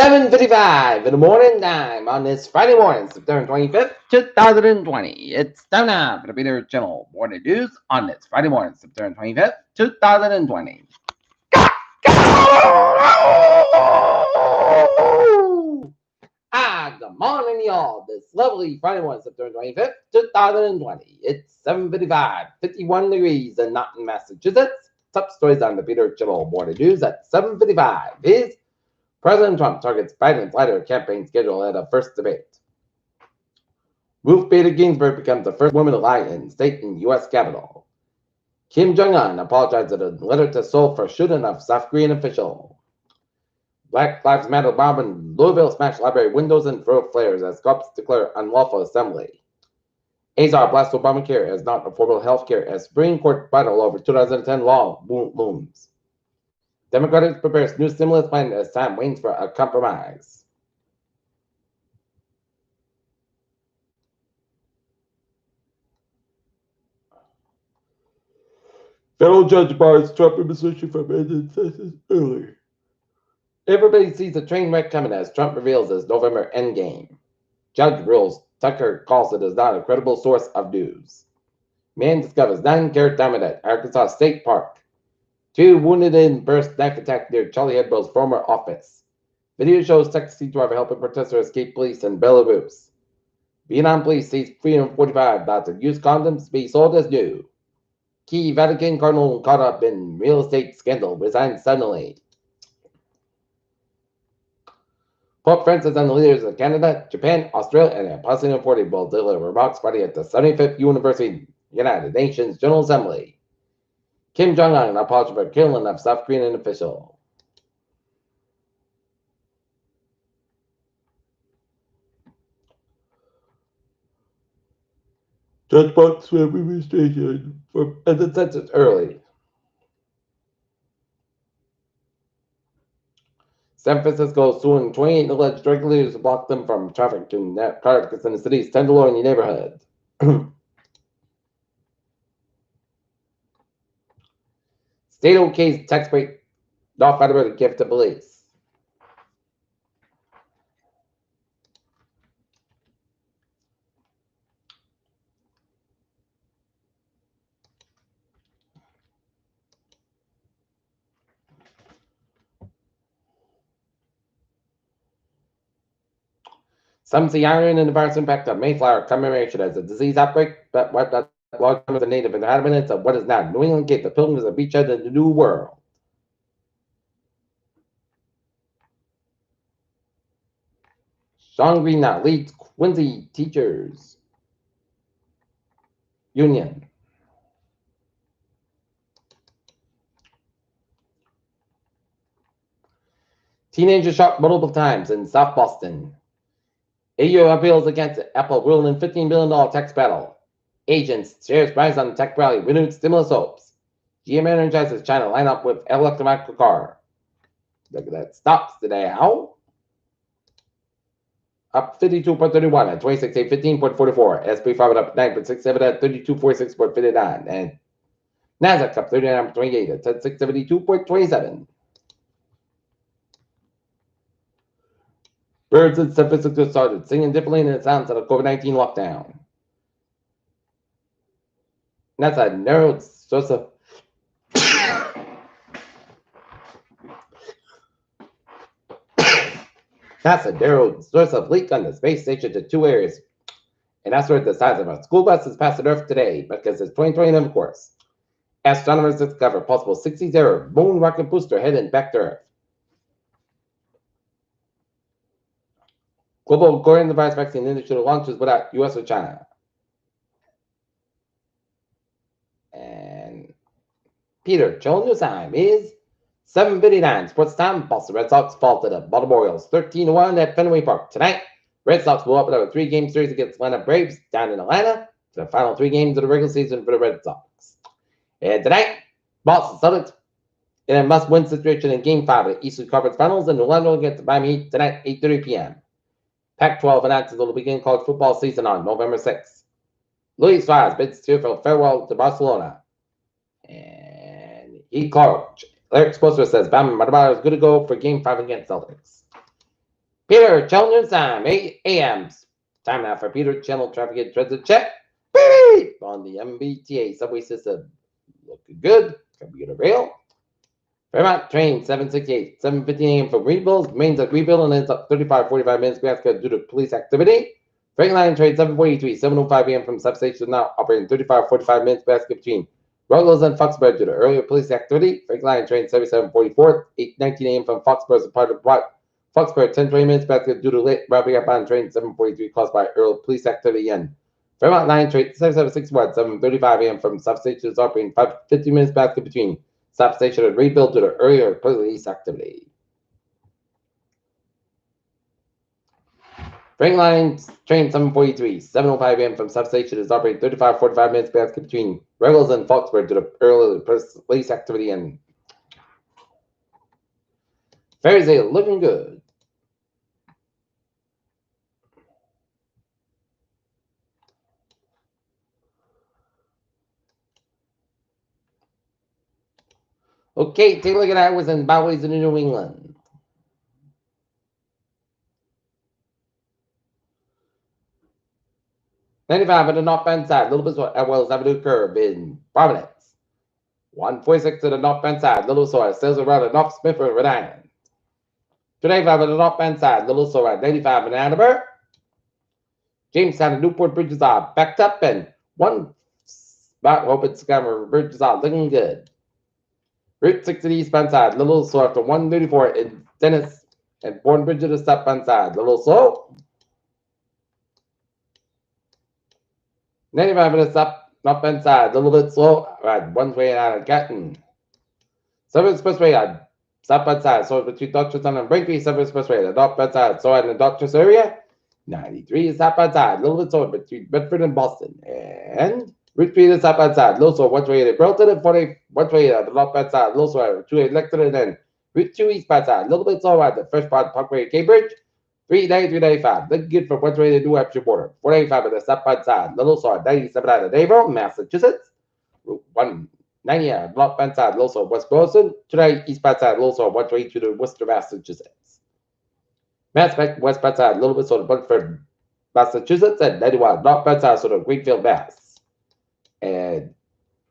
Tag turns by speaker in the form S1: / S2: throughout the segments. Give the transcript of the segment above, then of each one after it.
S1: 7:55 in the morning time on this Friday morning, September 25th, 2020. It's time now for the Peter Channel Morning News on this Friday morning, September 25th, 2020. Good morning, y'all. This lovely Friday morning, September 25th, 2020. It's 7:55, 51 degrees in Norton, Massachusetts. Top stories on the Peter Channel Morning News at 7:55 is President Trump targets Biden's lighter campaign schedule at a first debate. Ruth Bader Ginsburg becomes the first woman to lie in state and U.S. Capitol. Kim Jong-un apologized in a letter to Seoul for shooting of South Korean official. Black Lives Matter mob in Louisville smashed library windows and throw flares as cops declare unlawful assembly. Azar blasts Obamacare as not affordable health care as Supreme Court battle over 2010 law looms. Democrats prepares new stimulus plan as time waits for a compromise. Federal judge bars Trump administration from ending sentence early. Everybody sees a train wreck coming as Trump reveals his November endgame. Judge rules Tucker calls it as not a credible source of news. Man discovers 9-carat diamond at Arkansas State Park. 2 wounded in burst knife attack near Charlie Hebdo's former office. Video shows taxi driver helping protester escape police in Belarus. Vietnam police seized 345 bottles of used condoms to be sold as new. Key Vatican cardinal caught up in real estate scandal resigns suddenly. Pope Francis and the leaders of Canada, Japan, Australia, and Apostolic Party will deliver remarks Friday at the 75th United Nations General Assembly. Kim Jong-un apologized for killing of South Korean official. Judge Buck's family station for ended sentence early. San Francisco is suing 28 alleged drug leaders to block them from traffic in narcotics in the city's Tenderloin neighborhood. State okays tax break not federal gift to police. Some see iron in the virus impact on Mayflower commemoration as a disease outbreak, but wiped out large numbers of native inhabitants of what is now New England gave the pilgrims a beachhead in the New World. Sean Green now leads Quincy Teachers Union. Teenager shot multiple times in South Boston. AU appeals against Apple ruling $15 billion tax battle. Agents shares rise on tech rally, renewed stimulus hopes. GM energizes China lineup with electric car. Look at that. Stocks today. How? Up 52.31 at 26,815.44. SP 5 up 9.67 at 3246.59. And NASDAQ up 39.28 at 672.27. Birds in San Francisco started singing differently than it sounds at a COVID-19 lockdown. That's a narrowed source of NASA narrowed source of leak on the space station to 2 areas. An asteroid the size of a school bus has passed Earth today because it's 2020 of course. Astronomers discover possible 60-0 moon rocket booster heading back to Earth. Global coronavirus vaccine industry launches without U.S. or China. And Peter, Joel News time is 7:59. Sports time. Boston Red Sox fall to the Baltimore Orioles 13-1 at Fenway Park. Tonight, Red Sox will open up a 3-game series against Atlanta Braves down in Atlanta for the final 3 games of the regular season for the Red Sox. And tonight, Boston Celtics in a must-win situation in Game 5 of the Eastern Conference Finals in Orlando against the Miami Heat tonight, 8:30 p.m. Pac-12 announces it will begin college football season on November 6th. Luis Suarez bids tearful farewell to Barcelona. And Clark, Eric Spoelstra says Bam Adebayo is good to go for Game 5 against Celtics. Peter, channel news time, 8 a.m. Time now for Peter Channel traffic and transit check. Beep! On the MBTA subway system. Looking good. Commuter rail. Fairmont train 768, 7:50 a.m. from Greenville. Remains at Greenville and ends up 45 minutes due to police activity. Freight train 743, 7:05 a.m. from substation now operating 45 minutes between Ruggles and Foxborough due to earlier police activity. Freight train 7744, 8:19 a.m. from Foxborough is a part of Foxborough 10-20 minutes due to late wrapping up on train 743 caused by early police activity in Fairmont line train 7761, 7:35 a.m. from substation is operating 50 minutes between substation and rebuild due to earlier police activity. Freight line train 743, 7:05 a.m. from substation is operating 45 minutes between Ruggles and Foxborough due to earlier police activity and ferries are looking good. Okay, take a look at highways and byways in New England. '95 on the northbound side, Little Bit as well as Avenue Curve in Providence. 146 to the northbound side, Little Soil, sales around the North Smithfield, Rhode Island. 295 on the northbound side, Little Soil, 95 in Annabelle. Jamestown and Newport bridges are backed up, and one spot open scammer bridges are looking good. Route 60 eastbound side, Little Slow after 134 in Dennis and Bourne Bridge to the southbound side, Little Slow. 95 minutes up, northbound side, a little bit slow, right, one way out of Gatton. Southern Expressway on southbound side, so between Dutchess and Brinkley, Southern Expressway, the northbound side, so in the Dutchess area. 93 is southbound side, a little bit slower between Bedford and Boston. And Route 3 is southbound side, low slow, one way to Burlington and 40, one way at the northbound side, low slow, 2 Elected, and then Route 2 eastbound side, a little bit slower at the first part of Parkway Cambridge. 393.95, looking good for one way to New Hampshire border. 485 at the southbound side, little slow, 97 out of Naval, Massachusetts. Route 190 at the northbound side, low slow, West Boylston. 290 eastbound side, low slow, one way to the Worcester, Massachusetts. Westbound side, a little bit sort of Bunford, Massachusetts, and 91 northbound side, sort of Greenfield, Mass. And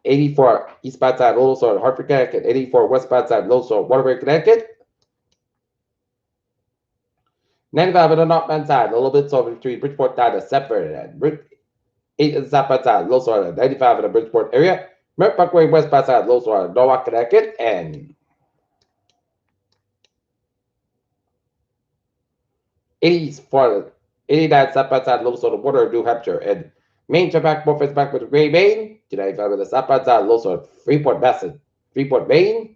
S1: 84 eastbound side, little sort of Hartford, Connecticut. 84 westbound side, little sort of Waterbury, Connecticut. 95 on the northbound side, a little bit so between Bridgeport down to September, and Route 8 on the southbound side, low sort of 95 in the Bridgeport area. Merritt Parkway westbound side, low sort of Norwalk, Connecticut, and 89 southbound side, low sort of Water, New Hampshire, and Main back Morpheus back with Gray, Maine. 295 on the southbound side, low sort of Freeport, Maine.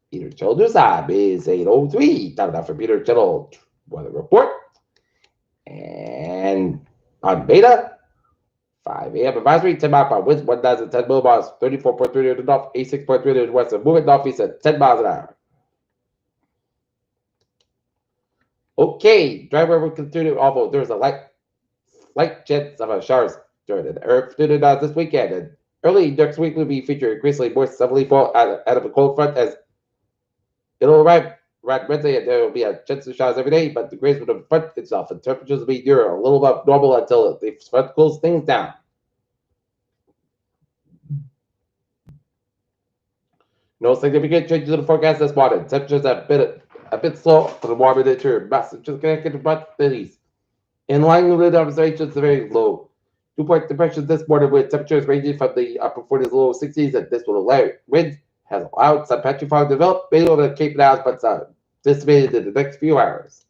S1: Peter Channel News Time is 8:03. Time now for Peter Channel Weather Report. And on beta, 5 a.m. advisory, 10 miles per hour winds, 1,010 millimeters, 34.3 to the north, 86.3 to the west, and moving northeast at 10 miles an hour. Okay, driver will continue, although there's a light chance of showers during the afternoon this weekend. And early next week will be featuring increasingly moist southerly fall out of a cold front as it'll arrive right Wednesday, and there will be a chance of showers every day, but the grays will the front itself, and temperatures will be near a little above normal until the front cools things down. No significant changes in the forecast this morning. Temperatures have been a bit slow for the warmer interior. Massachusetts, Connecticut, front cities. In line with the observations, very low. 2-point depressions this morning with temperatures ranging from the upper 40s to low 60s, and this will allow wind has allowed some petrifying to develop, mainly on the Cape Islands, but dissipated in the next few hours.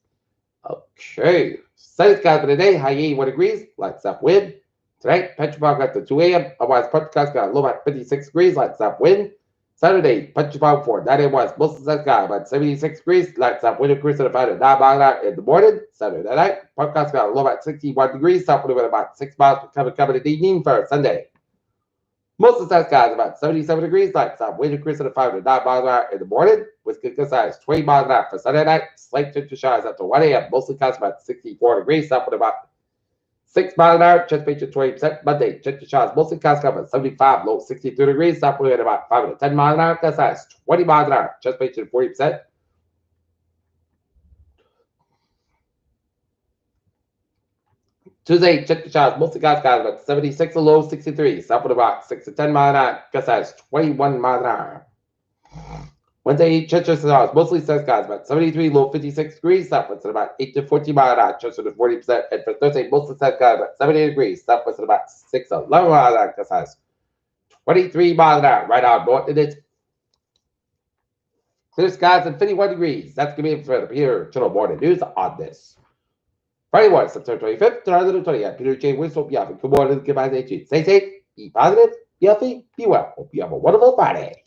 S1: Okay, sunny skies for the day, high 81 degrees, light south wind. Tonight, petrifying at the 2 a.m., otherwise petrifying got a low at 56 degrees, light south wind. Saturday, petrifying for 9 a.m. west, most of the sky about 76 degrees, light south wind increase at about 9 miles in the morning. Saturday night, petrifying got a low at 61 degrees, south wind about 6 miles coming in the evening for Sunday. Most of the skies about 77 degrees, light south wind increase at 5 to 9 miles an hour in the morning, with good size 20 miles an hour for Sunday night. Slight chance of showers up to 1 a.m. Mostly skies about 64 degrees, south wind about 6 miles an hour, chance of 20%. Monday, chance of showers mostly skies about 75, low 63 degrees, south wind at about 5 to 10 miles an hour. Good size 20 miles an hour, chance of 40%. Tuesday, check the showers. Mostly skies about 76, a low 63. South of the rock, 6 to 10 mile an hour. Gust has 21 miles an hour. Wednesday, check the showers. Mostly sunny skies about 73, low 56 degrees. Southwest at about 8 to 14 mile an hour. Chester to 40%. And for Thursday, mostly sunny skies about 78 degrees. Southwest at about 6 to 11 miles an hour. Gust has 23 miles an hour. Right out north, it is clear skies and 51 degrees. That's going to be it for the Peter Channel Morning News on this Friday morning, September 25th, 2020. I'm Peter J. Winslow. Good morning. Goodbye. Stay safe. Be positive. Be healthy. Be well. Hope you have a wonderful Friday.